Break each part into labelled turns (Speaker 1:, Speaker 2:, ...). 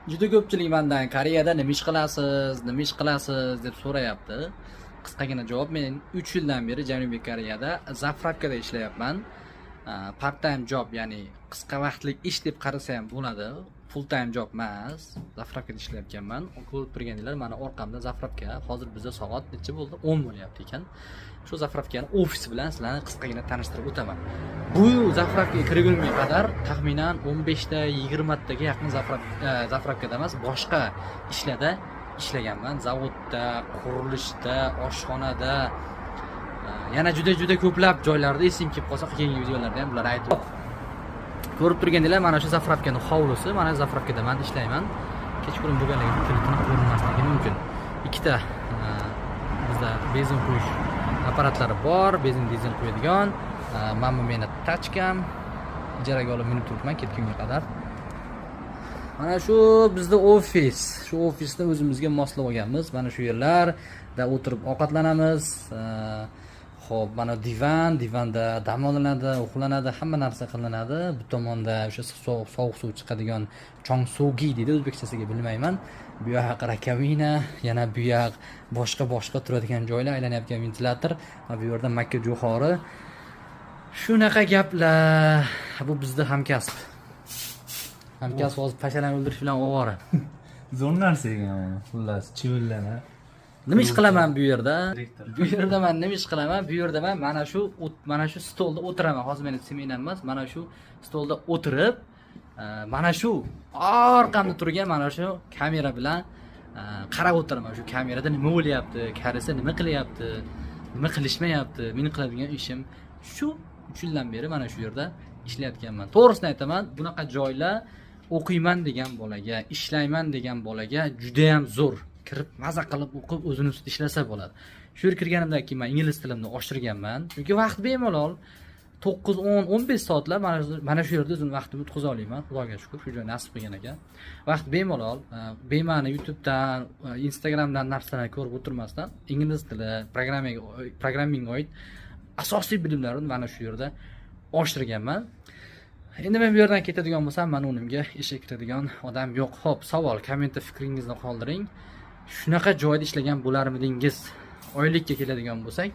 Speaker 1: Juda ko'pchilik mendan Koreyada nima ish qilasiz, nima ish qilasiz deb so'rayapti. Qisqagina javob, men 3 yildan beri Janubiy Koreyada zapravkada ishlayapman. Part time job, ya'ni qisqa vaqtlik ish deb qarasa ham bo'ladi. Full time job emas. Zapravkada ishlayapman. Ko'rib turganinglar, mana orqamda zapravka. Hozir bizda soat necha bo'ldi? 10 bo'lyapti ekan. Shu zapravkani ofisi bilan sizlarni qisqagina tanishtirib o'taman. Bu zapravkaga kirgunga qadar taxminan 15 ta 20 taga yaqin zapravkada emas, boshqa ishlarda ishlaganman. Zavodda, qurilishda, oshxonada, yana juda ko'plab joylarda esim kelib qolsa, keyingi videolarda ham bular aytib. Ko'rib turganinglar, mana shu zapravkaning hovlisi, mana zapravkada men ishlayman. Kechqurun bo'lganligi kilitini ko'rinmasligi mumkin. Ikkita bizda benzin quyish apparatlari bor, benzin dizel qo'yadigan. Mana bu meni tachkam. Ijaraga olib minib turibman ketgunga qadar. Mana shu bizda ofis. Shu ofisni o'zimizga moslab olganmiz. Mana shu yerlarda o'tirib ovqatlanamiz. Xo'p, mana divanda dam olinadi, uxlanadi, hamma narsa qilinadi. Bu tomonda o'sha sovuq suv chiqadigan chongsugi deydi o'zbekchasiga bilmayman. Bu yoq rakovina, yana bu yoq boshqa turadigan joylar, aylanyapgan ventilyator, va bu yerda makka jo'xori. Shunaqa gaplar. Bu bizda hamkasb. Hamkasb hozir pashalarni o'ldirish bilan ovora.
Speaker 2: Zo'r narsa ekan, xullas, chivillana.
Speaker 1: Nima ish qilaman bu yerda? Bu yerda men nima ish qilaman? Bu yerda men mana shu stolda o'tiraman. Hozir meni seminam emas, mana shu stolda o'tirib, mana shu orqamda turgan mana shu kamera bilan qarab o'tiraman. Shu kamerada nima bo'lyapti, karisi nima qilyapti, nima qilishmayapti. Meni qiladigan ishim shu. 3 yildan beri mana shu yerda ishlayotganman. To'g'risini aytaman, bunaqa joylar o'qiyman degan bolaga, ishlayman degan bolaga juda ham zo'r. Kirib maza qilib o'qib o'zini ustida ishlasa bo'ladi. Shu yerga kirganimdan keyin men ingliz tilimni oshirganman. Chunki vaqt bemalol 9, 10, 15 soatlar mana shu yerda o'zim vaqtimni o'tkaza olaman. Xudoga shukr, shu joy nasib qilgan ekan. Vaqt bemalol, bema'ni YouTubedan, Instagramdan narsalarni ko'rib o'tirmasdan ingliz tili, programming oid asosiy bilimlarni mana shu yerda oshirganman. Endi men bu yerdan ketadigan bo'lsam, men unimga ishga kiradigan odam yo'q. Xo'p, savol, kommentda fikringizni qoldiring. Shunaqa joyda ishlagan bo'larmidingiz? Oylikka keladigan bo'lsak,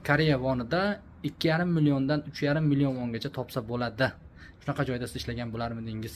Speaker 1: Koreya vonida 2,5 milliondan 3,5 million wongacha topsa bo'ladi. Shunaqa joyda siz ishlagan bo'larmidingiz?